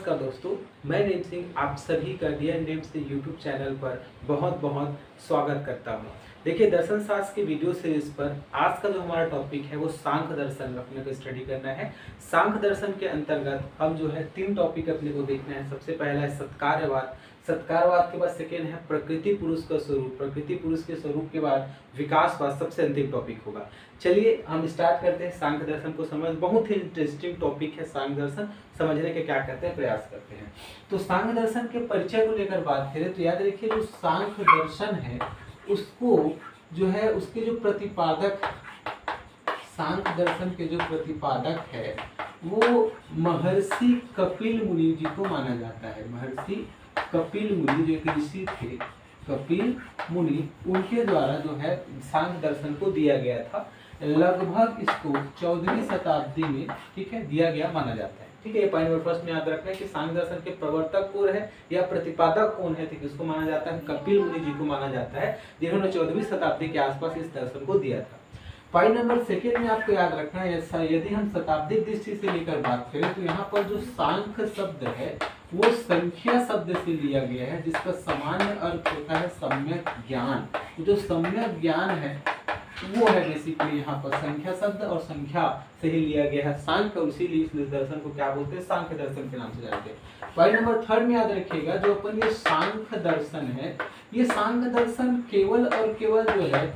नमस्कार दोस्तों, मैं नेम सिंह आप सभी का डियर नेम से यूट्यूब चैनल पर बहुत बहुत स्वागत करता हूं। देखिए, दर्शन शास्त्र की वीडियो सीरीज पर आज का जो हमारा टॉपिक है वो सांख्य दर्शन अपने को स्टडी करना है। सांख्य दर्शन के अंतर्गत हम जो है 3 टॉपिक अपने को देखना है। सबसे पहला है सत्कार्यवाद, सत्कारवाद के बाद सेकेंड है प्रकृति पुरुष का स्वरूप, प्रकृति पुरुष के स्वरूप के बाद विकासवाद सबसे अंतिम टॉपिक होगा। चलिए हम स्टार्ट करते हैं सांख्य दर्शन को समझ। बहुत ही इंटरेस्टिंग टॉपिक है सांख्य दर्शन, समझने के क्या करते हैं प्रयास करते हैं। तो सांख्य दर्शन के परिचय को लेकर बात करें तो याद रखिए, जो सांख्य दर्शन है उसको जो है उसके जो प्रतिपादक, सांख्य दर्शन के जो प्रतिपादक है वो महर्षि कपिल मुनि जी को माना जाता है। महर्षि कपिल मुनि जो एक ऋषि थे, कपिल मुनि, उनके द्वारा जो है सांख्य दर्शन को दिया गया था। लगभग इसको 14वीं शताब्दी में, ठीक है, दिया गया माना जाता है। ठीक है, ये पॉइंट नंबर फर्स्ट में याद रखना है कि सांख्य दर्शन के प्रवर्तक कौन है या प्रतिपादक कौन है, तो किसको माना जाता है? कपिल मुनि जी को माना जाता है, जिन्होंने 14वीं शताब्दी के आसपास इस दर्शन को दिया था। पॉइंट नंबर सेकेंड में आपको याद रखना है, यदि हम शताब्दी दृष्टि से लेकर बात करें तो यहाँ पर जो सांख्य शब्द है वो संख्या शब्द से लिया गया है, जिसका सामान्य अर्थ होता है सम्यक ज्ञान। जो सम्यक ज्ञान है वो है बेसिकली यहाँ पर संख्या शब्द, और संख्या से ही लिया गया है सांख्य, और इसीलिए इस दर्शन को क्या बोलते हैं? सांख्य दर्शन के नाम से जानते हैं। पॉइंट नंबर थर्ड में याद रखिएगा, जो अपन ये सांख्य दर्शन है, ये सांख्य दर्शन केवल और केवल जो है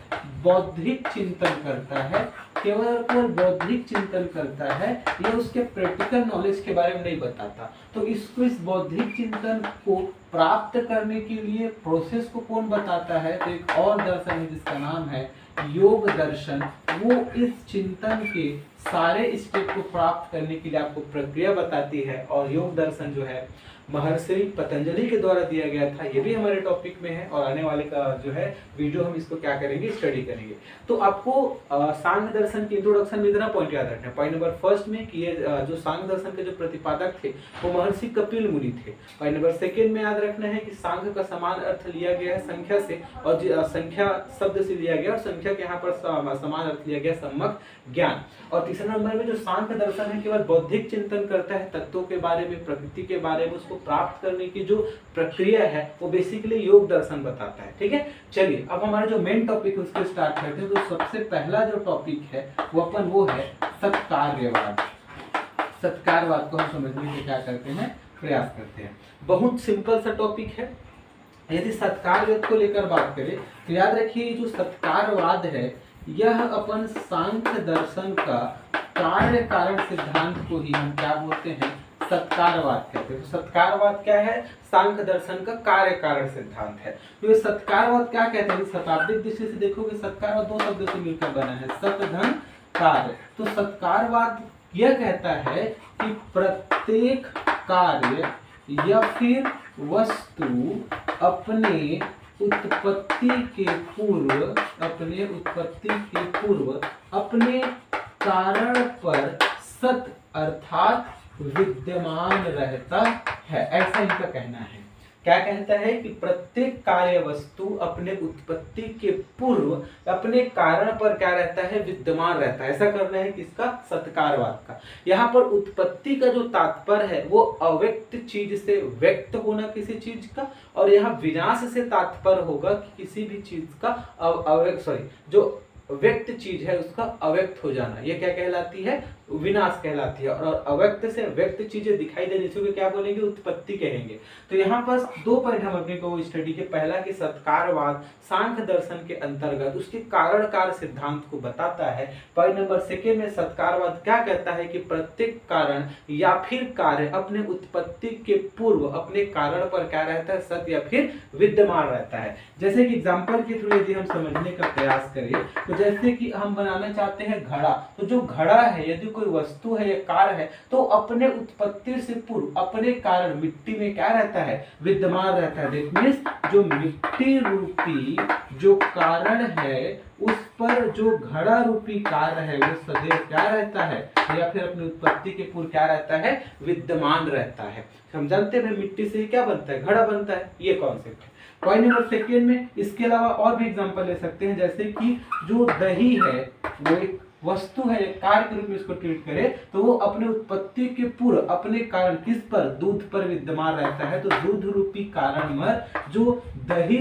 बौद्धिक चिंतन करता है, केवल और केवल बौद्धिक चिंतन करता है, ये उसके प्रैक्टिकल नॉलेज के बारे में नहीं बताता। तो इसको, इस बौद्धिक चिंतन को प्राप्त करने के लिए प्रोसेस को कौन बताता है? तो एक और दर्शन है जिसका नाम है योग दर्शन। वो इस चिंतन के सारे स्टेप को प्राप्त करने के लिए आपको प्रक्रिया बताती है, और योग दर्शन जो है महर्षि पतंजलि के द्वारा दिया गया था। ये भी हमारे टॉपिक में है, और आने वाले का जो है वीडियो हम इसको क्या करेंगे? स्टडी करेंगे। तो आपको सांख्य दर्शन के इंट्रोडक्शन में इतना पॉइंट याद रखना है। पॉइंट नंबर फर्स्ट में कि ये जो सांख्य दर्शन के जो प्रतिपादक थे वो महर्षि कपिल मुनि थे। पॉइंट नंबर सेकेंड में याद रखना है कि सांख्य का समान अर्थ लिया गया है संख्या से, और संख्या शब्द से लिया गया, और संख्या के यहाँ पर समान अर्थ लिया गया सम्यक ज्ञान। और तीसरा नंबर में जो सांख्य दर्शन है केवल बौद्धिक चिंतन करता है, तत्वों के बारे में, प्रकृति के बारे में, उसको प्राप्त करने की जो प्रक्रिया है वो बेसिकली योग दर्शन बताता है। ठीक है, चलिए अब हमारा जो मेन टॉपिक है उसको स्टार्ट करते हैं। तो सबसे पहला जो टॉपिक है वो है सत्कार्यवाद। सत्कारवाद को हम समझने के क्या करते हैं? प्रयास करते हैं। बहुत सिंपल सा टॉपिक है। यदि सत्कारवाद को लेकर बात करें तो याद रखिए, जो सत्कारवाद है यह अपन सांख्य दर्शन का कार्य कारण सिद्धांत को ही हम क्या बोलते हैं? सत्कारवाद कहते हैं। तो सत्कारवाद क्या है? सांख्य दर्शन का कार्य कारण सिद्धांत है। तो ये सत्कारवाद क्या कहते हैं? शताब्दी दृष्टि से देखोगे सत्कारवाद 2 शब्दों से मिलकर बना है, सत धन कार्य। तो सत्कारवाद यह कहता है कि प्रत्येक कार्य या फिर वस्तु अपने उत्पत्ति के पूर्व अपने कारण पर सत अर्थात विद्यमान रहता है, ऐसा इनका कहना है। क्या कहता है कि प्रत्येक कार्य वस्तु अपने उत्पत्ति के पूर्व अपने कारण पर क्या रहता है? विद्यमान रहता है। ऐसा करना है किसका? सत्कारवाद का। यहाँ पर उत्पत्ति का जो तात्पर्य है वो अव्यक्त चीज से व्यक्त होना किसी चीज का, और यहाँ विनाश से तात्पर्य होगा कि किसी भी चीज का जो व्यक्त चीज है उसका अव्यक्त हो जाना। ये क्या कहलाती है? विनाश कहलाती है। और अव्यक्त से व्यक्त चीजें दिखाई देने को क्या बोलेंगे? उत्पत्ति कहेंगे। तो यहाँ पर 2 पॉइंट हम अपने को स्टडी के, पहला कि सत्कारवाद सांख्य दर्शन के अंतर्गत उसके कारण कार्य सिद्धांत को बताता है। पॉइंट नंबर सेकेंड में सत्कारवाद क्या कहता है कि प्रत्येक कारण या फिर कार्य अपने उत्पत्ति के पूर्व अपने कारण पर क्या रहता है? सत्य या फिर विद्यमान रहता है। जैसे कि एग्जाम्पल के थ्रू यदि हम समझने का प्रयास करें तो जैसे कि हम बनाना चाहते हैं घड़ा, तो जो घड़ा है यदि कोई वस्तु है या कार्य है तो अपने उत्पत्ति से पूर्व अपने कारण मिट्टी में क्या रहता है? विद्यमान रहता है। दैट मींस जो मिट्टी रूपी जो कारण है उस पर जो घड़ा रूपी कार्य है वो सदैव क्या रहता है? या फिर अपनी उत्पत्ति के पूर्व क्या रहता है? विद्यमान रहता है। हम जानते हैं मिट्टी से क्या बनता है? घड़ा बनता है। ये कॉन्सेप्ट है। पॉइंट नंबर सेकेंड में इसके अलावा और भी एग्जांपल ले सकते हैं, जैसे कि जो दही है वो एक वस्तु है, कार्य के रूप में इसको ट्रीट करें तो वो अपने उत्पत्ति के पूर्व अपने कारण किस पर, दूध पर विद्यमान रहता है। तो दूध रूपी कारणमय जो दही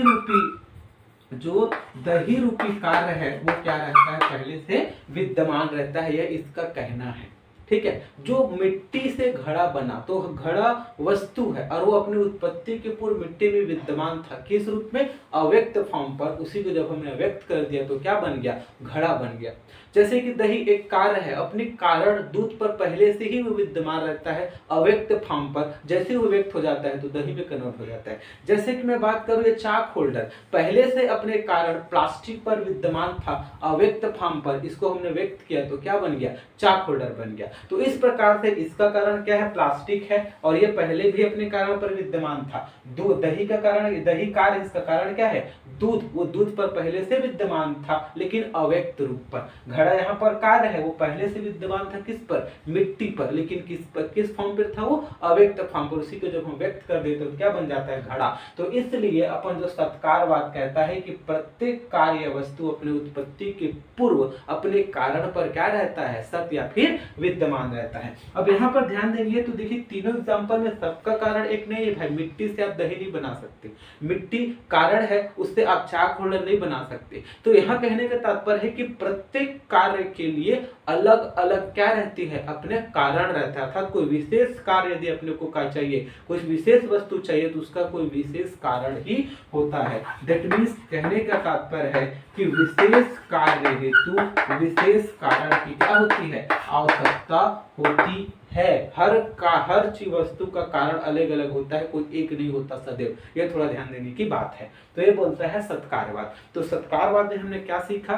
रूपी कार्य है वो क्या रहता है, पहले से विद्यमान रहता है, यह इसका कहना है। ठीक है, जो मिट्टी से घड़ा बना, तो घड़ा वस्तु है और वो अपनी उत्पत्ति के पूर्व मिट्टी में विद्यमान था, किस रूप में, अव्यक्त फॉर्म पर। उसी को जब हमने व्यक्त कर दिया तो क्या बन गया, घड़ा बन गया। जैसे कि दही एक कार्य है, अपने कारण दूध पर पहले से ही वो विद्यमान रहता है अव्यक्त फॉर्म पर, जैसे वो व्यक्त हो जाता है तो दही में कन्वर्ट हो जाता है। जैसे कि मैं बात करूं ये चाक होल्डर, पहले से अपने कारण प्लास्टिक पर विद्यमान था अव्यक्त फॉर्म पर, इसको हमने व्यक्त किया तो क्या बन गया, चाक होल्डर बन गया। तो इस प्रकार से इसका कारण क्या है, प्लास्टिक है, और ये पहले भी अपने कारण पर विद्यमान था। दही का कारण, दही कार्य, इसका कारण क्या है, दूध, वो दूध पर पहले से विद्यमान था लेकिन अव्यक्त रूप पर। घड़ा यहाँ पर कार्य है, वो पहले से विद्यमान था किस पर, मिट्टी पर, लेकिन किस फॉर्म पर था, वो अव्यक्त फॉर्म पर। उसी को जब हम व्यक्त कर देते तो क्या बन जाता है, घड़ा। तो इसलिए अपन जो सत्कारवाद कहता है कि प्रत्येक कार्य वस्तु अपने उत्पत्ति के पूर्व अपने कारण पर क्या रहता है, सत्य या फिर विद्यमान रहता है। अब यहाँ पर ध्यान देंगे तो देखिए तीनों एग्जांपल में सबका कारण एक नहीं है भाई। मिट्टी से आप दही नहीं बना सकते, मिट्टी कारण है, उससे आप चाक होल्डर नहीं बना सकते। तो यहाँ कहने का तात्पर्य है कि प्रत्येक कार्य के लिए अलग अलग क्या रहती है, अपने कारण रहता है। अर्थात कोई विशेष कार्य यदि अपने को का चाहिए, कोई विशेष वस्तु चाहिए तो उसका कोई विशेष कारण ही होता है। दैट मीन्स कहने का तात्पर्य है कि विशेष कार्य हेतु विशेष कारण की क्या होती है, आवश्यकता होती है। हर चीज वस्तु का कारण अलग अलग होता है, कोई एक नहीं होता सदैव। ये थोड़ा ध्यान देने की बात है। तो ये बोलता है सत्कारवाद। तो सत्कारवाद में हमने क्या सीखा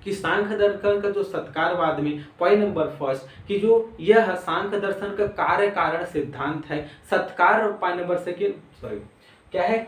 कि सांख्य दर्शन का जो सत्कारवाद में पॉइंट नंबर फर्स्ट कि जो यह सांख्य दर्शन का कार्य कारण सिद्धांत है। सत्कार पॉइंट नंबर सेकंड क्या है,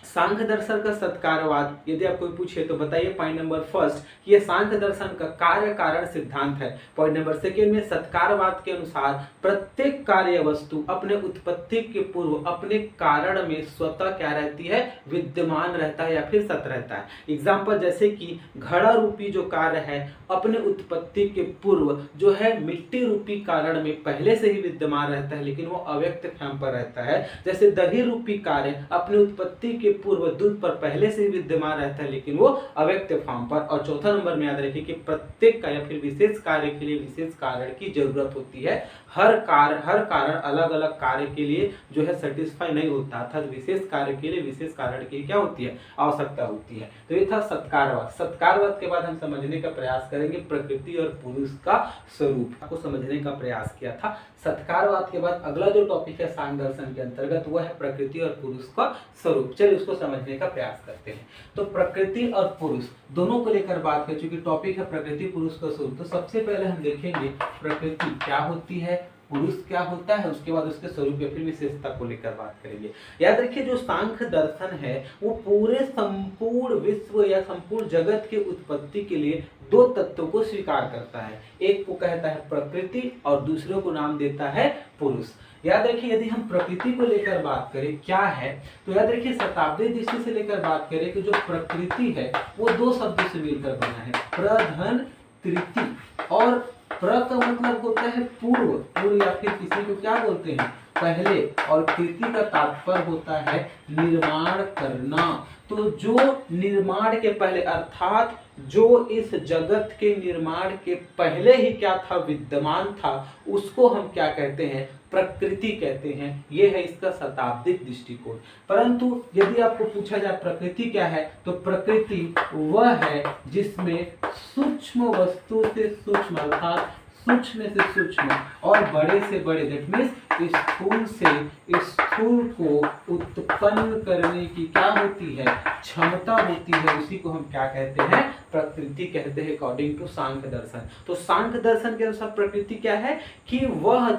सांख्य दर्शन का सत्कारवाद यदि आप कोई पूछे तो बताइए पॉइंट नंबर फर्स्ट कि यह सांख्य दर्शन का कार्य कारण सिद्धांत है। पॉइंट नंबर सेकंड में सत्कारवाद के अनुसार प्रत्येक कार्य वस्तु अपने उत्पत्ति के पूर्व अपने कारण में स्वतः क्या रहती है, विद्यमान रहता है या फिर सत रहता है। एग्जाम्पल जैसे कि घड़ा रूपी जो कार्य है अपने उत्पत्ति के पूर्व जो है मिट्टी रूपी कारण में पहले से ही विद्यमान रहता है लेकिन वो अव्यक्त फॉर्म पर रहता है। जैसे दही रूपी कार्य अपने उत्पत्ति के पूर्व दूध पर पहले से ही विद्यमान रहता है लेकिन वो अव्यक्त फॉर्म पर। और चौथा नंबर में याद रखिए कि प्रत्येक का या फिर विशेष कार्य के लिए विशेष कारण की जरूरत होती है। हर कारण अलग अलग कार्य के लिए जो है सेटिस्फाई नहीं होता, अर्थात विशेष कार्य के लिए विशेष कारण की क्या होती है, आवश्यकता होती है। तो ये था सत्कारवाद। सत्कारवाद के बाद हम समझने का प्रयास करेंगे प्रकृति और पुरुष का स्वरूप को समझने का प्रयास किया था। सत्कारवाद के बाद अगला जो टॉपिक है सांख्य दर्शन के अंतर्गत वह है प्रकृति और पुरुष का स्वरूप। चलिए उसको समझने का प्रयास करते हैं। तो प्रकृति और पुरुष दोनों को लेकर बात कर चूंकि टॉपिक है प्रकृति पुरुष का स्वरूप, तो सबसे पहले हम देखेंगे प्रकृति क्या होती है, पुरुष क्या होता है, उसके बाद उसके स्वरूप या फिर विशेषता को लेकर बात करेंगे। याद रखिए जो सांख्य दर्शन है वो पूरे संपूर्ण विश्व या संपूर्ण जगत के उत्पत्ति के लिए दो तत्वों को स्वीकार करता है। एक को कहता है प्रकृति और दूसरे को नाम देता है पुरुष। याद रखिए यदि हम प्रकृति को लेकर बात करें क्या है, तो याद रखिए शताब्दी दृष्टि से लेकर बात करें कि जो प्रकृति है वो दो शब्दों से मिलकर बना है, प्रधन तृति। और प्र का मतलब होता है पूर्व या फिर किसी को क्या बोलते हैं, पहले, और कृति का तात्पर्य होता है निर्माण करना। तो जो निर्माण के पहले अर्थात जो इस जगत के निर्माण के पहले ही क्या था, विद्यमान था, उसको हम क्या कहते हैं, प्रकृति कहते हैं। ये है इसका शताब्दिक दृष्टिकोण। परंतु यदि आपको पूछा जाए प्रकृति क्या है, तो प्रकृति वह है जिसमें सूक्ष्म वस्तु से सूक्ष्म अर्थात सूक्ष्म से सूक्ष्म और बड़े से बड़े दैट मीन्स स्थूल से स्थूल को उत्पन्न करने की क्या होती है, क्षमता होती है। उसी को हम क्या कहते हैं, प्रकृति कहते हैं अकॉर्डिंग टू सांख्य दर्शन। तो सांख्य दर्शन के अनुसार प्रकृति क्या है कि वह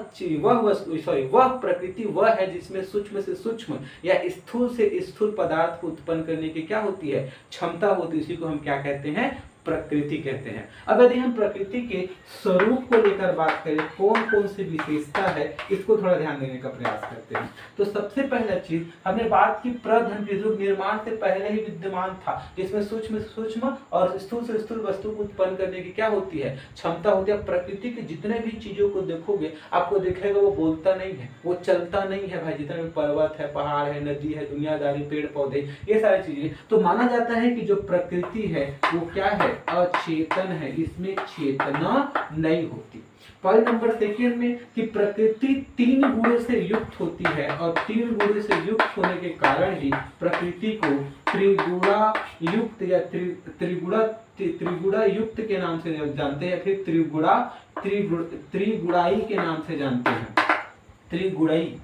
प्रकृति वह है जिसमें सूक्ष्म से सूक्ष्म या स्थूल से स्थूल पदार्थ को उत्पन्न करने की क्या होती है, क्षमता होती है। इसी को हम क्या कहते हैं, प्रकृति कहते हैं। अब यदि हम प्रकृति के स्वरूप को लेकर बात करें, कौन कौन सी विशेषता है, इसको थोड़ा ध्यान देने का प्रयास करते हैं। तो सबसे पहला चीज हमने बात की, प्रधन की जो निर्माण से पहले ही विद्यमान था, जिसमें सूक्ष्म से सूक्ष्म और स्थूल से स्थूल वस्तु को उत्पन्न करने की क्या होती है, क्षमता होती है। प्रकृति के जितने भी चीजों को देखोगे, आपको दिखेगा वो बोलता नहीं है, वो चलता नहीं है भाई। जितने भी पर्वत है, पहाड़ है, नदी है, दुनियादारी, पेड़ पौधे, ये सारी चीजें, तो माना जाता है कि जो प्रकृति है वो क्या है, अचेतन है, इसमें चेतना नहीं होती। पॉइंट नंबर सेकेंड में कि प्रकृति 3 गुणों से युक्त होती है और 3 गुणों से युक्त होने के कारण ही प्रकृति को त्रिगुणा युक्त या त्रिगुणा युक्त के नाम से जानते हैं, फिर त्रिगुणाई के नाम से जानते हैं, त्रिगुणाई।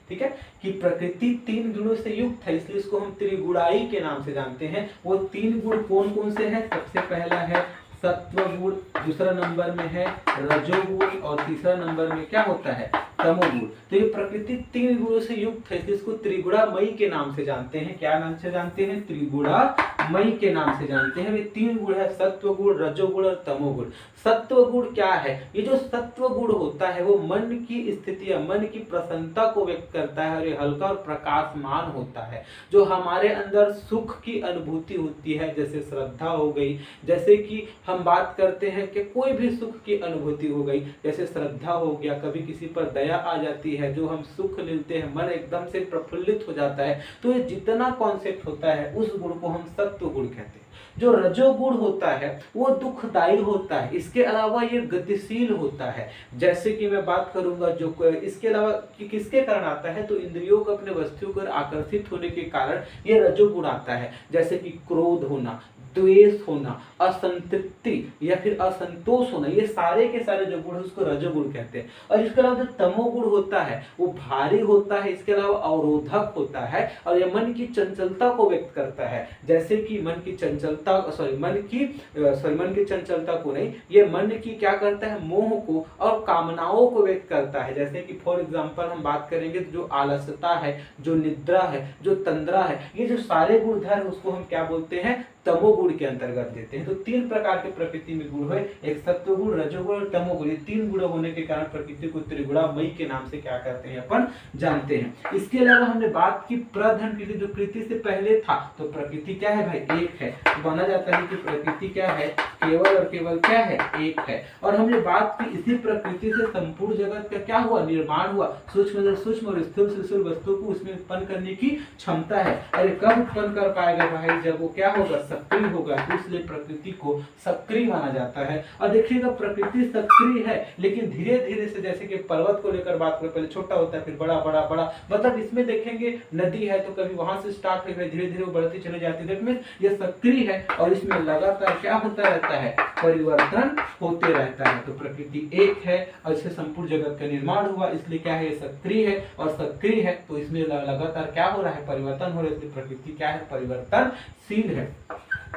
ठीक है, कि प्रकृति 3 गुणों से युक्त है, इसलिए इसको हम त्रिगुणाई के नाम से जानते हैं। वो 3 गुण कौन कौन से हैं? सबसे पहला है सत्व गुण, दूसरा नंबर में है रजोगुण और तीसरा नंबर में क्या होता है, तमोगुण। तो ये प्रकृति 3 गुणों से युक्त है, इसको त्रिगुणामयी के नाम से जानते हैं। क्या नाम से जानते हैं? त्रिगुणामयी के नाम से जानते हैं। वे 3 गुण है, सत्व गुण, रजोगुण और तमोगुण। सत्व गुण क्या है? ये जो सत्व गुण होता है वो मन की स्थिति या मन की प्रसन्नता को व्यक्त करता है और ये हल्का और प्रकाशमान होता है। जो हमारे अंदर सुख की अनुभूति होती है, जैसे श्रद्धा हो गई, जैसे कि हम बात करते हैं कि कोई भी सुख की अनुभूति हो गई, जैसे श्रद्धा हो गया, कभी किसी पर दया आ जाती है, जो हम सुख मिलते हैं, मन एकदम से प्रफुल्लित हो जाता है। तो ये जितना कॉन्सेप्ट होता है उस गुण को हम सत्व गुण कहते हैं। जो रजोगुण होता है वो दुखदायी होता है, इसके अलावा ये गतिशील होता है। जैसे कि मैं बात करूंगा जो इसके अलावा कि किसके कारण आता है, तो इंद्रियों को अपने वस्तुओं पर आकर्षित होने के कारण ये रजोगुण आता है। जैसे कि क्रोध होना, द्वेष होना, असंतृप्ति या फिर असंतोष होना, ये सारे के सारे जो गुण है उसको रजोगुण कहते हैं। और इसके अलावा जो तमोगुण होता है वो भारी होता है, इसके अलावा अवरोधक होता है और ये मन की चंचलता को व्यक्त करता है। जैसे कि मन की चंचलता को नहीं, ये मन की क्या करता है, मोह को और कामनाओं को व्यक्त करता है। जैसे कि फॉर एग्जाम्पल हम बात करेंगे तो जो आलस्यता है, जो निद्रा है, जो तंद्रा है, ये जो सारे गुण धर उसको हम क्या बोलते हैं, तमोगुण के अंतर्गत देते हैं। तो 3 प्रकार के प्रकृति में गुण है, एक सत्वगुण, रजोगुण और तमोगुण। ये 3 गुण होने के कारण प्रकृति को त्रिगुणामयी के नाम से क्या करते हैं, अपन जानते हैं। इसके अलावा हमने बात की प्रधन कृति, जो कृति से पहले था। तो प्रकृति क्या है भाई, एक है। तो माना जाता है कि प्रकृति क्या है, केवल और केवल क्या है, एक है। और हमने बात की इसी प्रकृति से संपूर्ण जगत का क्या हुआ, निर्माण हुआ। सूक्ष्म से सूक्ष्म और स्थूल से स्थूल वस्तु को उसमें उत्पन्न करने की क्षमता है। अरे कब उत्पन्न कर पाएगा भाई, जब वो क्या होगा, सक्रिय होगा। तो इसलिए प्रकृति को सक्रिय माना जाता है। और देखिएगा प्रकृति सक्रिय है, लेकिन धीरे धीरे से, जैसे कि पर्वत को लेकर बात करें, पहले छोटा होता है फिर बड़ा बड़ा बड़ा, मतलब इसमें देखेंगे नदी है तो कभी वहां से स्टार्ट हो गई, धीरे धीरे वो बढ़ती चली जाती है। देखिए ये सक्रिय है और इसमें लगातार क्या होता रहता है, परिवर्तन होते रहता है। तो प्रकृति एक है और इससे संपूर्ण जगत का निर्माण हुआ, इसलिए क्या है, सक्रिय है। और सक्रिय है तो इसमें लगातार क्या हो रहा है, परिवर्तन हो रहा है, इसलिए प्रकृति क्या है, परिवर्तनशील है।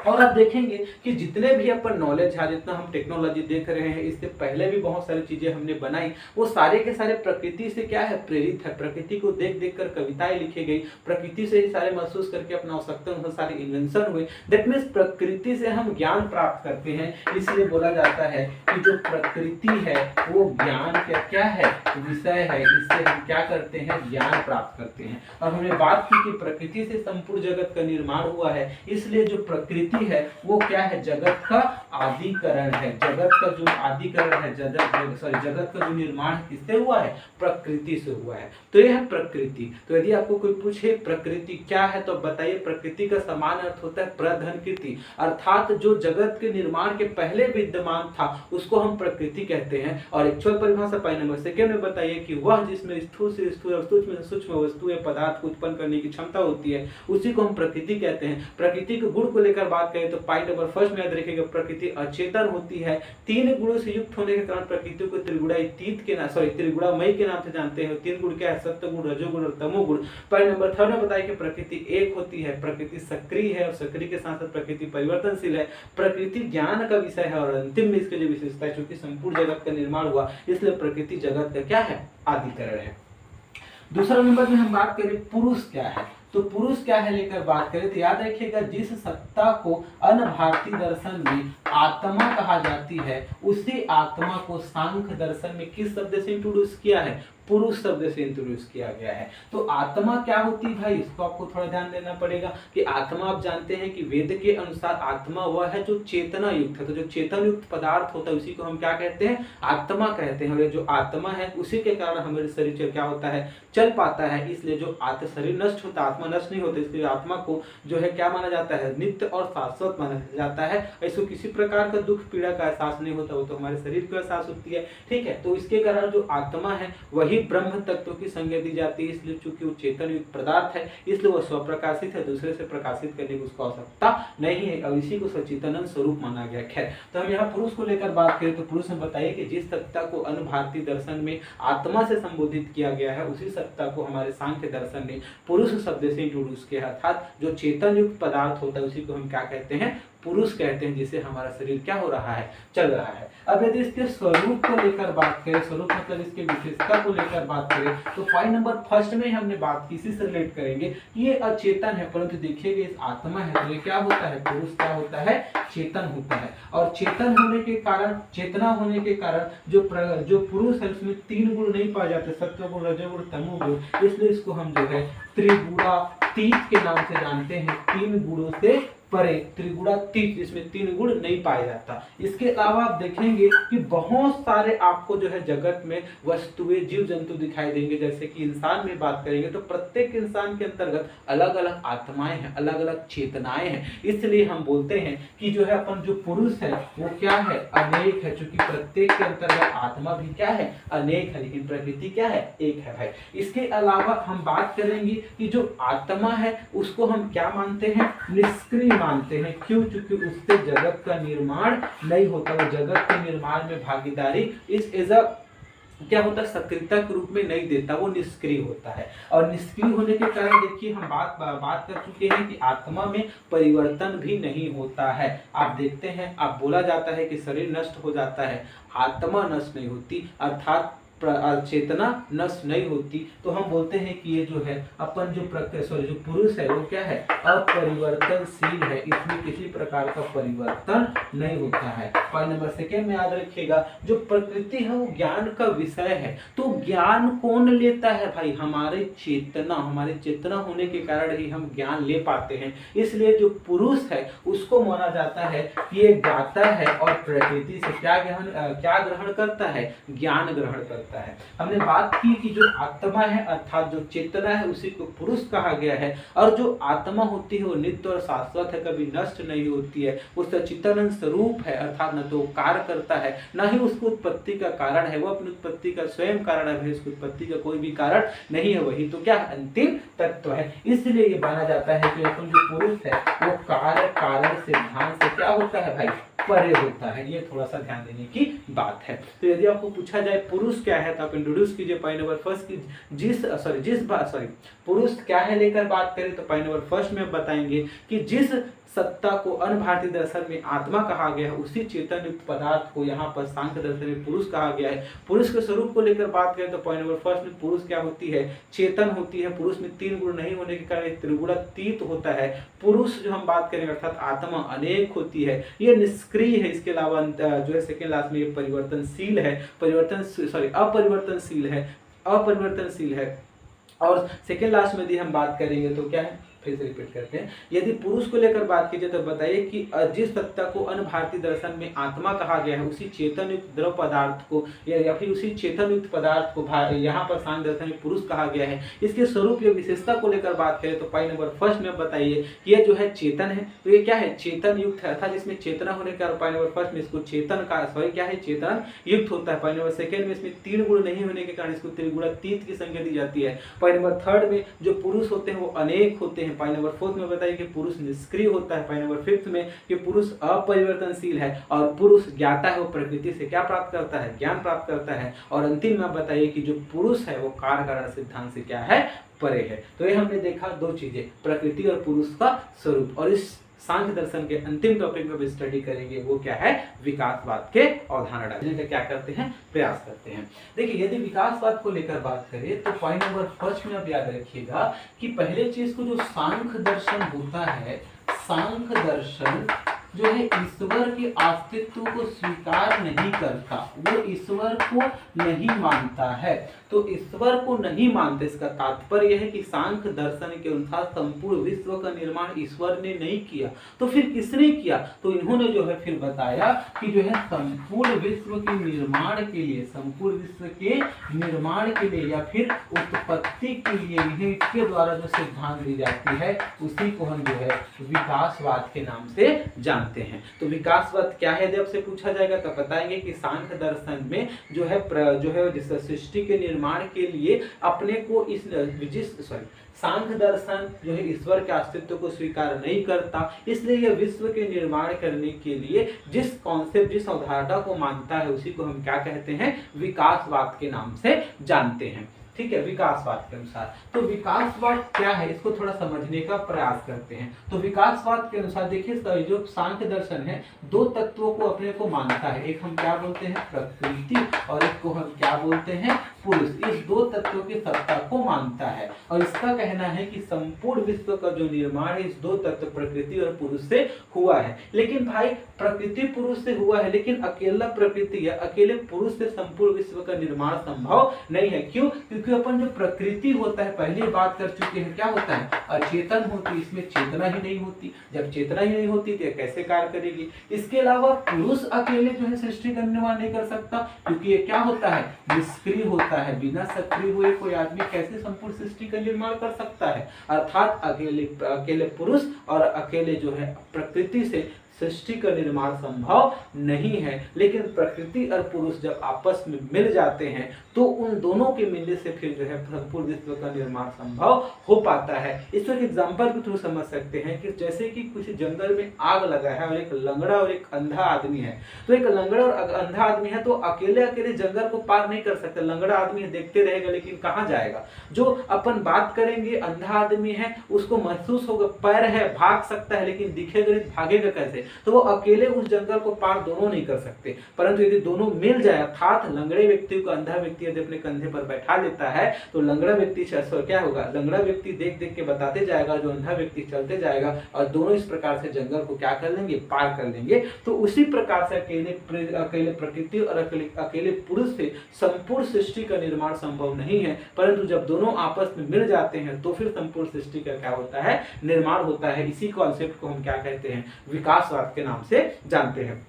और आप देखेंगे कि जितने भी अपन नॉलेज है, जितना हम टेक्नोलॉजी देख रहे हैं, इससे पहले भी बहुत सारी चीजें हमने बनाई, वो सारे के सारे प्रकृति से क्या है, प्रेरित है। प्रकृति को देख देख कर कविताएं लिखी गई, प्रकृति से ही सारे महसूस करके अपना आवश्यकता सारे इन्वेंशन हुए। दैट मीन्स प्रकृति से हम ज्ञान प्राप्त करते हैं। इसलिए बोला जाता है कि जो प्रकृति है वो ज्ञान का क्या है, विषय है। इससे हम क्या करते हैं, ज्ञान प्राप्त करते हैं। और हमने बात की कि प्रकृति से संपूर्ण जगत का निर्माण हुआ है, इसलिए जो प्रकृति है वो क्या है, जगत का आदिकरण है। जगत का जो आदिकरण है, जगत का जो निर्माण किससे हुआ है, प्रकृति से हुआ है। तो यह है प्रकृति। तो यदि आपको कोई पूछे प्रकृति क्या है, तो बताइए प्रकृति का समान अर्थ होता है प्रधन कृति, अर्थात जो जगत के निर्माण के पहले विद्यमान था उसको हम प्रकृति कहते हैं। और एक्चुअल परिभाषा पाई नंबर सेकेंड में बताइए कि वह जिसमें स्थूल से स्थूल और सूक्ष्म से सूक्ष्म वस्तुएं पदार्थ को उत्पन्न करने की क्षमता होती है, उसी को हम प्रकृति कहते हैं। प्रकृति के गुण को लेकर बात करें तो पॉइंट नंबर फर्स्ट में याद रखिएगा, प्रकृति अचेतन होती है। 3 गुणों से युक्त होने के कारण प्रकृति को त्रिगुणामयी के नाम से जानते हैं। 3 गुण क्या है, सत्वगुण, रजोगुण और तमोगुण। पॉइंट नंबर थर्ड में बताया कि प्रकृति एक होती है, प्रकृति सक्रिय है और सक्रिय के साथ साथ प्रकृति परिवर्तनशील है। प्रकृति ज्ञान का विषय है और अंतिम में इसके लिए विशेषता है, चूंकि संपूर्ण जगत का निर्माण हुआ, इसलिए प्रकृति जगत का क्या है, आदिकरण है। दूसरा नंबर में हम बात करें पुरुष क्या है। तो पुरुष क्या है लेकर बात करें तो याद रखिएगा, जिस सत्ता को अनभारतीय दर्शन में आत्मा कहा जाती है, उसी आत्मा को सांख्य दर्शन में किस शब्द से इंट्रोड्यूस किया है, पुरुष शब्द से इंट्रोड्यूस किया गया है। तो आत्मा क्या होती है भाई, इसको आपको थोड़ा ध्यान देना पड़ेगा कि आत्मा, आप जानते हैं कि वेद के अनुसार आत्मा वह है जो चेतना युक्त है। तो जो चेतन युक्त पदार्थ होता है उसी को हम क्या कहते हैं, आत्मा कहते हैं। और जो आत्मा है उसी के कारण हमारे शरीर क्या होता है, चल पाता है। इसलिए जो शरीर नष्ट होता है, आत्मा नष्ट नहीं होता, इसलिए आत्मा को जो है क्या माना जाता है, नित्य और शाश्वत माना जाता है। ऐसे किसी प्रकार का दुख पीड़ा का एहसास नहीं होता, वो तो हमारे शरीर को एहसास होती है, ठीक है। तो इसके कारण जो आत्मा है वही ब्रह्म तत्व की संज्ञा दी जाती है। इसलिए चूंकि वो चेतन युक्त पदार्थ है, इसलिए वह स्वप्रकाशित है, दूसरे से प्रकाशित करने की उसको आवश्यकता नहीं है, और इसी को सचिदानंद स्वरूप माना गया। खैर, तो हम यहाँ पुरुष को लेकर बात करें तो पुरुष में बताइए कि जिस सत्ता को अनभारतीय दर्शन में आत्मा से संबोधित किया गया है, उसी सत्ता को हमारे सांख्य दर्शन ने पुरुष शब्द से इंट्रोड्यूस किया, अर्थात जो चेतन युक्त पदार्थ होता है उसी को हम क्या कहते हैं, पुरुष कहते हैं, जिसे हमारा शरीर क्या हो रहा है, चल रहा है। अब यदि इसके स्वरूप को लेकर बात करें, स्वरूप मतलब इसके विशेषता को लेकर बात करें, तो पॉइंट नंबर फर्स्ट में हमने बात की, इसी से रिलेट करेंगे। ये अचेतन है, परंतु देखिएगा इस आत्मा है तो ये क्या होता है, पुरुष क्या होता है, चेतन होता है। और चेतन होने के कारण, चेतना होने के कारण जो पुरुष है उसमें 3 गुण नहीं पाए जाते, सत्वगुण, रजोगुण, तमोगुण, इसलिए इसको हम जो है त्रिगुणातीत के नाम से जानते हैं। 3 गुणों से परे, त्रिगुणातीत, जिसमें 3 गुण नहीं पाया जाता। इसके अलावा आप देखेंगे कि बहुत सारे आपको जो है जगत में वस्तुएं, जीव जंतु दिखाई देंगे। जैसे कि इंसान में बात करेंगे तो प्रत्येक इंसान के अंतर्गत अलग अलग आत्माएं हैं, अलग अलग चेतनाएं हैं। इसलिए हम बोलते हैं कि जो है अपन जो पुरुष है वो क्या है, अनेक है, क्योंकि प्रत्येक के अंतर्गत आत्मा भी क्या है, अनेक है, लेकिन प्रकृति क्या है, एक है भाई। इसके अलावा हम बात करेंगे कि जो आत्मा है उसको हम क्या मानते हैं, निष्क्रिय मानते हैं। क्यों? क्योंकि उससे जगत का निर्माण नहीं होता, वो जगत के निर्माण में भागीदारी इस एज अ क्या होता है, सक्रियता के रूप में नहीं देता, वो निष्क्रिय होता है। और निष्क्रिय होने के कारण देखिए हम बात कर चुके हैं कि आत्मा में परिवर्तन भी नहीं होता है। आप देखते हैं, आप बोला जाता है कि शरीर नष्ट हो जाता है, आत्मा नष्ट नहीं होती, अर्थात चेतना नष्ट नहीं होती। तो हम बोलते हैं कि ये जो है अपन जो जो पुरुष है वो क्या है, अपरिवर्तनशील है, इसमें किसी प्रकार का परिवर्तन नहीं होता है। पॉइंट नंबर सेकेंड में याद रखिएगा, जो प्रकृति है वो ज्ञान का विषय है। तो ज्ञान कौन लेता है भाई, हमारे चेतना होने के कारण ही हम ज्ञान ले पाते हैं। इसलिए जो पुरुष है उसको माना जाता है कि ये ज्ञाता है और प्रकृति से क्या ग्रहण करता है, ज्ञान ग्रहण करता है। हमने बात की कि जो आत्मा है अर्थात जो चेतना है उसी को पुरुष कहा गया है। और जो आत्मा होती है वो नित्य और शाश्वत है, कभी नष्ट नहीं होती है, वो सच्चिदानंद स्वरूप है, अर्थात न तो कार्य करता है न ही उसको उत्पत्ति का कारण है, वो अपनी उत्पत्ति का स्वयं कारण है, उसकी उत्पत्ति का कोई भी कारण नहीं है, वही तो क्या अंतिम तत्व है। इसलिए ये माना जाता है कि अपन जो पुरुष है वो कार्य कारण सिद्धांत से क्या होता है भाई, परे होता है। ये थोड़ा सा ध्यान देने की बात है। तो यदि आपको पूछा जाए पुरुष क्या है तो आप इंट्रोड्यूस कीजिए पॉइंट नंबर फर्स्ट की पुरुष क्या है लेकर बात करें तो पॉइंट नंबर फर्स्ट में बताएंगे कि जिस सत्ता को अनभारतीय दर्शन में आत्मा कहा गया है, उसी चेतन युक्त पदार्थ को यहाँ पर सांख्य दर्शन में पुरुष कहा गया है। पुरुष के स्वरूप को लेकर बात करें तो पॉइंट नंबर फर्स्ट में पुरुष क्या होती है, चेतन होती है। पुरुष में 3 गुण नहीं होने के कारण त्रिगुणातीत होता है। पुरुष जो हम बात करेंगे अर्थात आत्मा अनेक होती है, ये निष्क्रिय है। इसके अलावा जो है सेकेंड लास्ट में ये अपरिवर्तनशील है। और सेकेंड लास्ट में यदि हम बात करेंगे तो क्या है, फिर से रिपीट करते हैं। यदि पुरुष को लेकर बात कीजिए तो बताइए कि जिस सत्ता को अनभारतीय दर्शन में आत्मा कहा गया है, उसी चेतन युक्त द्रव पदार्थ को या फिर उसी चेतन युक्त पदार्थ को यहाँ पर सांख्य दर्शन में पुरुष कहा गया है। इसके स्वरूप या विशेषता को लेकर बात करें तो पॉइंट नंबर फर्स्ट में बताइए कि ये जो है चेतन है, तो ये क्या है, चेतन युक्त है, अर्थात इसमें चेतना होने का पॉइंट नंबर फर्स्ट में इसको चेतन युक्त होता है। पॉइंट नंबर सेकेंड में इसमें 3 गुण नहीं होने के कारण इसको त्रिगुणातीत की संज्ञा दी जाती है। पॉइंट नंबर थर्ड में जो पुरुष होते हैं वो अनेक होते हैं। पॉइंट नंबर फोर्थ में बताइए कि पुरुष निष्क्रिय होता है। पॉइंट नंबर फिफ्थ में कि पुरुष अपरिवर्तनशील है और पुरुष ज्ञाता है, वो प्रकृति से क्या प्राप्त करता है, ज्ञान प्राप्त करता है। और अंतिम में बताइए कि जो पुरुष है वो कार्य कारण सिद्धांत से क्या है, परे है। तो ये हमने देखा 2 चीजें, प्रकृति और पुरुष का स्वरूप। और इस सांख्य दर्शन के अंतिम टॉपिक में भी स्टडी करेंगे, वो क्या है, विकासवाद के अवधारणा का क्या करते हैं, प्रयास करते हैं। देखिए यदि विकासवाद को लेकर बात करें तो पॉइंट नंबर फर्स्ट में आप याद रखिएगा कि पहले चीज को जो सांख्य दर्शन होता है, सांख्य दर्शन जो है ईश्वर के अस्तित्व को स्वीकार नहीं करता, वो ईश्वर को नहीं मानता है। तो ईश्वर को नहीं मानते, इसका तात्पर्य है कि सांख्य दर्शन के अनुसार संपूर्ण विश्व का निर्माण ईश्वर ने नहीं किया, तो फिर किसने किया? तो इन्होंने जो है फिर बताया कि जो है संपूर्ण विश्व के निर्माण के लिए, संपूर्ण विश्व के निर्माण के लिए या फिर उत्पत्ति के लिए इन्हें इसके द्वारा जो सिद्धांत दी जाती है उसी को हम जो है विकासवाद के नाम से जानते हैं। तो विकासवाद क्या है, जब से पूछा जाएगा तो बताएंगे कि सांख्य दर्शन में जो है जिस सृष्टि के निर्माण के लिए अपने को इस सांख्य दर्शन जो है ईश्वर के अस्तित्व को स्वीकार नहीं करता, इसलिए यह विश्व के निर्माण करने के लिए जिस कॉन्सेप्ट, जिस अवधारणा को मानता है उसी को हम क्या कहते हैं, विकासवाद के नाम से जानते हैं। ठीक है, विकासवाद के अनुसार। तो विकासवाद क्या है, इसको थोड़ा समझने का प्रयास करते हैं। तो विकासवाद के अनुसार देखिए जो सांख्य दर्शन है दो तत्वों को अपने को मानता है, एक हम क्या बोलते हैं, प्रकृति, और एक को हम क्या बोलते हैं, पुरुष। इस दो तत्वों की सत्ता को मानता है और इसका कहना है कि संपूर्ण विश्व का जो निर्माण इस दो तत्व प्रकृति और पुरुष से हुआ है। लेकिन भाई प्रकृति पुरुष से हुआ है, लेकिन अकेला प्रकृति या अकेले पुरुष से संपूर्ण विश्व का निर्माण संभव नहीं है। क्यों? क्योंकि अपन जो प्रकृति होता है, पहले बात कर चुके हैं, क्या होता है, अचेतन होती, इसमें चेतना ही नहीं होती। जब चेतना ही नहीं होती तो कैसे कार्य करेगी? इसके अलावा पुरुष अकेले जो है सृष्टि का निर्माण नहीं कर सकता, क्योंकि ये क्या होता है, निष्क्रिय होता है। बिना सक्रिय हुए कोई आदमी कैसे संपूर्ण सृष्टि का निर्माण कर सकता है? अर्थात अकेले पुरुष और अकेले जो है प्रकृति से सृष्टि का निर्माण संभव नहीं है। लेकिन प्रकृति और पुरुष जब आपस में मिल जाते हैं तो उन दोनों के मिलने से फिर जो है संपूर्ण विश्व का निर्माण संभव हो पाता है। इसको एक एग्जांपल के थ्रू समझ सकते हैं कि जैसे कि किसी जंगल में आग लगा है और एक लंगड़ा और एक अंधा आदमी है। तो एक लंगड़ा और अंधा आदमी है तो अकेले जंगल को पार नहीं कर सकते। लंगड़ा आदमी देखते रहेगा लेकिन कहाँ जाएगा? जो अपन बात करेंगे अंधा आदमी है उसको महसूस होगा, पैर है, भाग सकता है, लेकिन दिखेगा नहीं, भागेगा कैसे? तो वो अकेले उस जंगल को पार दोनों नहीं कर सकते। परंतु यदि दोनों मिल जाए, अर्थात लंगड़े व्यक्ति को अंधा व्यक्ति यदि अपने कंधे पर बैठा लेता है तो लंगड़ा व्यक्ति क्या होगा, लंगड़ा व्यक्ति देख देख के बताते जाएगा, जो अंधा व्यक्ति चलते जाएगा और दोनों इस प्रकार से जंगल को क्या कर लेंगे, पार कर लेंगे। तो उसी प्रकार से अकेले प्रकृति और अकेले पुरुष से संपूर्ण सृष्टि का निर्माण संभव नहीं है। परंतु जब दोनों आपस में मिल जाते हैं तो फिर संपूर्ण सृष्टि का क्या होता है, निर्माण होता है। इसी कॉन्सेप्ट को हम क्या कहते हैं, विकासवाद के नाम से जानते हैं।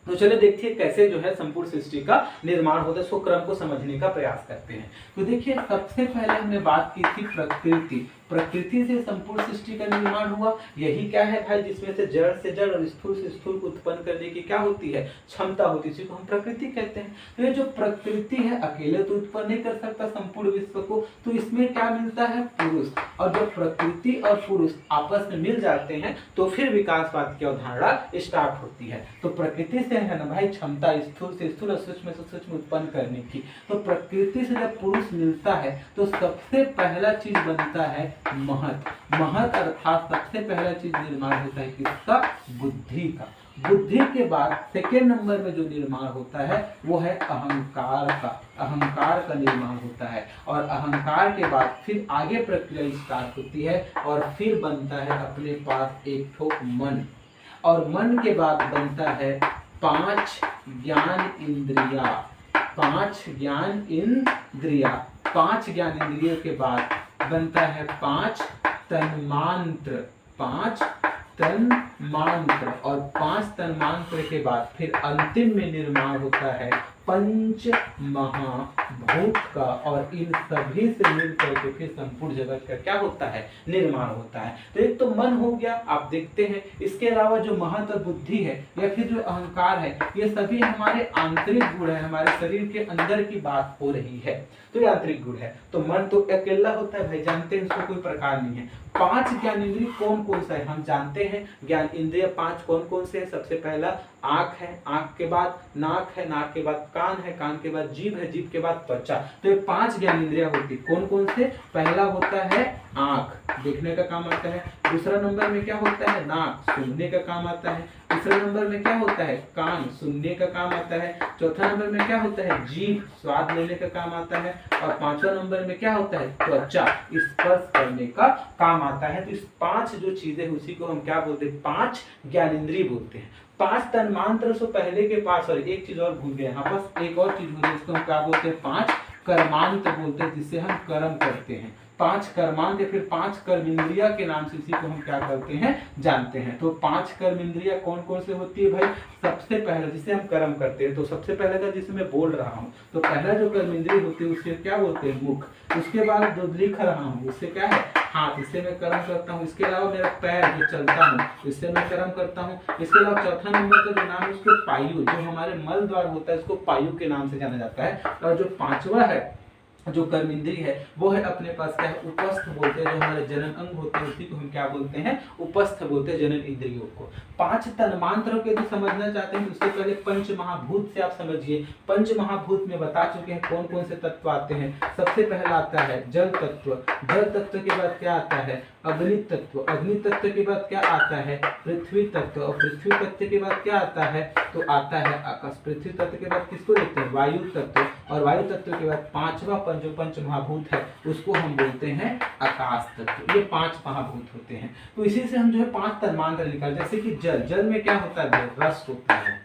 तो चलिए देखिए कैसे जो है संपूर्ण सृष्टि का निर्माण होता है, इसको क्रम को समझने का प्रयास करते हैं। तो देखिए सबसे पहले हमने बात की थी प्रकृति से संपूर्ण सृष्टि का निर्माण हुआ। यही क्या है भाई, जिसमें से जड़ से जड़ और स्थूल से स्थूल को उत्पन्न करने की क्या होती है, क्षमता होती है, इसी को हम प्रकृति कहते हैं। तो ये जो प्रकृति है अकेले तो उत्पन्न नहीं कर सकता संपूर्ण विश्व को, तो इसमें क्या मिलता है, पुरुष। और जब प्रकृति और पुरुष आपस में मिल जाते हैं तो फिर विकासवाद की अवधारणा स्टार्ट होती है। तो प्रकृति से है ना भाई क्षमता, स्थूल से स्थूल और सूक्ष्म से सूक्ष्म उत्पन्न करने की। तो प्रकृति से जब पुरुष मिलता है तो सबसे पहला चीज बनता है महत अर्थात सबसे पहला चीज निर्माण होता है किसका, बुद्धि का। बुद्धि के बाद सेकेंड नंबर में जो निर्माण होता है वो है अहंकार का निर्माण होता है। और अहंकार के बाद फिर आगे प्रक्रिया स्टार्ट होती है और फिर बनता है अपने पास एक ठोक मन, और मन के बाद बनता है 5 ज्ञान इंद्रिया। 5 ज्ञान इंद्रियों के बाद बनता है 5 तन्मांत्र। 5 तन्मांत्र और 5 तन्मांत्र के बाद फिर अंतिम में निर्माण होता है पंच महाभूत का। और इन सभी से मिलकर के फिर संपूर्ण जगत का क्या होता है, निर्माण होता है। तो एक तो मन हो गया, आप देखते हैं। इसके अलावा जो महत और बुद्धि है या फिर जो अहंकार है, ये सभी हमारे आंतरिक गुण है, हमारे शरीर के अंदर की बात हो रही है। तो ये आंतरिक गुण है। तो मन तो अकेला होता है भाई, जानते हैं, इसको कोई प्रकार नहीं है। 5 ज्ञान इंद्रिय कौन कौन सा है, हम जानते हैं। ज्ञान इंद्रिय 5 कौन कौन से है, सबसे पहला आँख है, आँख के बाद नाक है, नाक के बाद कान है, कान के बाद जीभ है, जीभ के बाद त्वचा। तो ये 5 ज्ञानेंद्रियां होती है। कौन कौन से? पहला होता है आँख, देखने का काम आता है। दूसरा नंबर में क्या होता है? नाक, सूंघने का काम आता है। तीसरा नंबर में क्या होता है? कान, सुनने का काम आता है। चौथा नंबर में क्या होता है? जीभ, स्वाद लेने का काम आता है। और पांचवा नंबर में क्या होता है? त्वचा, स्पर्श करने का काम आता है। तो इस 5 जो चीजें उसी को हम क्या बोलते हैं? 5 ज्ञानेंद्रिय बोलते हैं। 5 तन्मांत्र से पहले के 5, सॉरी एक चीज और भूल गए यहाँ, बस एक और चीज होती है, इसको हम क्या बोलते हैं? 5 कर्मांत बोलते हैं, जिससे हम कर्म करते हैं। 5 कर्मांत या फिर 5 कर्मेंद्रिया के नाम से इसी को हम क्या करते हैं? जानते हैं। तो 5 कर्मेंद्रिया कौन कौन से होती है भाई? सबसे पहले जिसे हम कर्म करते हैं, तो सबसे पहले का जिसे मैं बोल रहा हूँ, तो पहला जो कर्मेंद्रिय होती है उसे क्या बोलते हैं? मुख। उसके बाद जो लिख रहा हूँ उससे क्या है? हाथ, इससे मैं कर्म करता हूँ। इसके अलावा मेरा पैर जो चलता हूँ, इससे मैं कर्म करता हूँ। इसके अलावा चौथा नंबर का जो नाम है उसको पायु, जो हमारे मल द्वार होता है, इसको पायु के नाम से जाना जाता है। और जो पांचवा है जो कर्मेंद्रिय है वो है अपने पास क्या है? उपस्थ बोलते हैं। जो हमारे जनन अंग होते हैं उसी को हम क्या बोलते हैं? उपस्थ बोलते हैं, जनन इंद्रियों को। 5 तन्मांत्रों के यदि समझना चाहते हैं उससे पहले पंच महाभूत से आप समझिए। पंच महाभूत में बता चुके हैं कौन कौन से तत्व आते हैं। सबसे पहला आता है जल तत्व। जल तत्व के बाद क्या आता है? अग्नि तत्व। अग्नि तत्व के बाद क्या आता है? पृथ्वी तत्व। और पृथ्वी तत्व के बाद क्या आता है? तो आता है आकाश। पृथ्वी तत्व के बाद किसको देखते हैं? वायु तत्व। और वायु तत्व के बाद पांचवा जो पंच महाभूत है उसको हम बोलते हैं आकाश तत्व। ये 5 महाभूत होते हैं। तो इसी से हम जो है 5 तन्मांत्र निकाल, जैसे कि जल, जल में क्या होता है? रस होता है।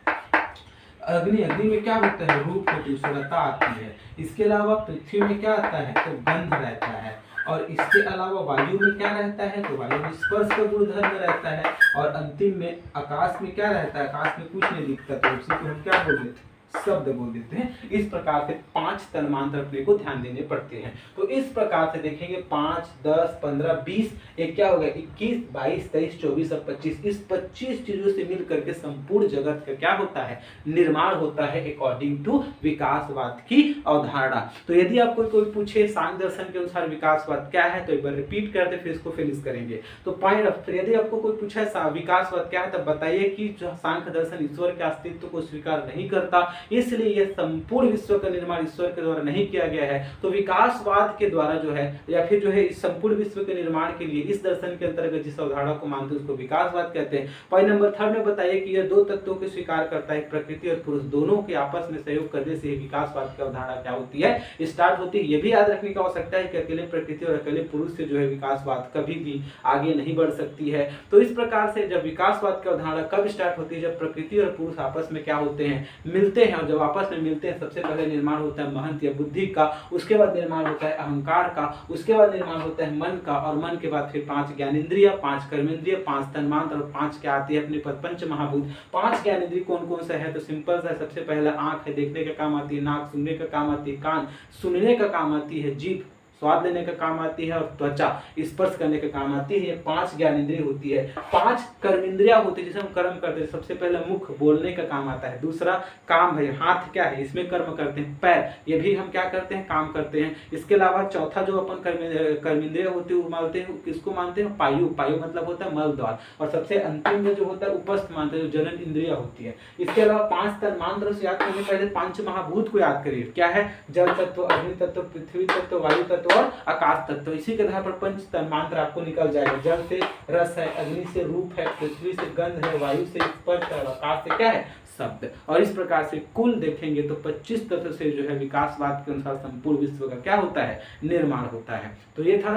अग्नि, अग्नि में क्या होता है? रूप होती है, सुरता आती है। इसके अलावा पृथ्वी में क्या आता है? तो गंध रहता है। और इसके अलावा वायु में क्या रहता है? तो वायु में स्पर्श का गुणधर्म रहता है। और अंतिम में आकाश में क्या रहता है? आकाश में कुछ नहीं दिखता, तो उसी को हम क्या बोल देते हैं? शब्द बोल देते हैं। इस प्रकार से 5 तन्मांत्र अपने को ध्यान देने पड़ते हैं। तो इस प्रकार से देखेंगे 5, 10, 15, 20, एक क्या होगा? 21, 22, 23, 24 और 25। इस 25 चीजों से मिल करके संपूर्ण जगत का क्या होता है? निर्माण होता है अकॉर्डिंग टू विकासवाद की अवधारणा। तो यदि आपको कोई पूछे सांख्य दर्शन के अनुसार विकासवाद क्या है, तो एक बार रिपीट करते फिर इसको फिनिश करेंगे। तो पॉइंट ऑफ, यदि आपको कोई पूछा विकासवाद क्या है, तब बताइए कि सांख्य दर्शन ईश्वर के अस्तित्व को स्वीकार नहीं करता, इसलिए यह संपूर्ण विश्व का निर्माण ईश्वर के द्वारा नहीं किया गया है। तो विकासवाद के द्वारा जो है, या फिर जो है इस संपूर्ण विश्व के निर्माण के लिए इस दर्शन के अंतर्गत जिस अवधारणा को मानते हैं उसको विकासवाद कहते हैं। पॉइंट नंबर 3 में बताइए कि यह 2 तत्वों को स्वीकार करता है, प्रकृति और पुरुष दोनों के आपस में सहयोग करने से विकासवाद की अवधारणा क्या होती है? स्टार्ट होती है। यह भी याद रखने की आवश्यकता है कि अकेले प्रकृति और अकेले पुरुष से जो है विकासवाद कभी भी आगे नहीं बढ़ सकती है। तो इस प्रकार से जब विकासवाद की अवधारणा कब स्टार्ट होती है? जब प्रकृति और पुरुष आपस में क्या होते हैं? मिलते हैं। और जब आपस में मिलते हैं सबसे पहले निर्माण होता है महंत या बुद्धि का, उसके बाद निर्माण होता है अहंकार का, उसके बाद निर्माण होता है मन का, और मन के बाद फिर 5 ज्ञानेंद्रिय, 5 कर्मेंद्रिय, 5 तन्मांत्र और 5 क्या आती है अपने पद? पंच महाभूत। 5 ज्ञानेंद्रिय कौन कौन सा है? तो सिंपल सा, सबसे पहला आंख है, देखने का काम आती है। नाक, सुनने का काम आती है। कान, सुनने का काम आती है। जीभ, स्वाद लेने का काम आती है। और त्वचा, स्पर्श करने का काम आती है। ये 5 ज्ञानेंद्रिय होती है। 5 कर्मेंद्रिया होती है जिसे हम कर्म करते हैं। सबसे पहले मुख, बोलने का काम आता है। दूसरा काम है, हाथ क्या है? इसमें कर्म करते हैं। पैर, ये भी हम क्या करते हैं? काम करते हैं। इसके अलावा चौथा जो अपन कर्मेंद्रिय होती है वो मानते हैं, किसको मानते हैं? पायु। पायु मतलब होता है मल द्वार। और सबसे अंतिम में जो होता है उपस्थ मानते हैं, जो जनन इंद्रिय होती है। इसके अलावा 5 तन्मांत्र से याद करने पहले 5 महाभूत को याद करिए। क्या है? जल तत्व, अग्नि तत्व, पृथ्वी तत्व, वायु तत्व और आकाश तत्व। इसी के आधार पर 5 तन्मांत्र आपको निकल जाएगा। जल से रस है, अग्नि से रूप है, पृथ्वी से गंध है, वायु से स्पर्श है, आकाश से क्या है? शब्द। और इस प्रकार से कुल देखेंगे तो 25 तत्व से जो है विकासवाद के अनुसार संपूर्ण विश्व का क्या होता है? निर्माण होता है। तो ये था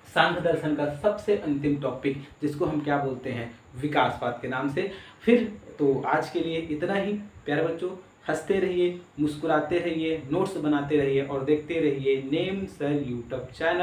सांख्य दर्शन का सबसे अंतिम टॉपिक, जिसको हम क्या बोलते हैं? विकासवाद के नाम से। फिर तो आज के लिए इतना ही। प्यारे बच्चों, हंसते रहिए, मुस्कुराते रहिए, नोट्स बनाते रहिए और देखते रहिए नेम सर यूट्यूब चैनल।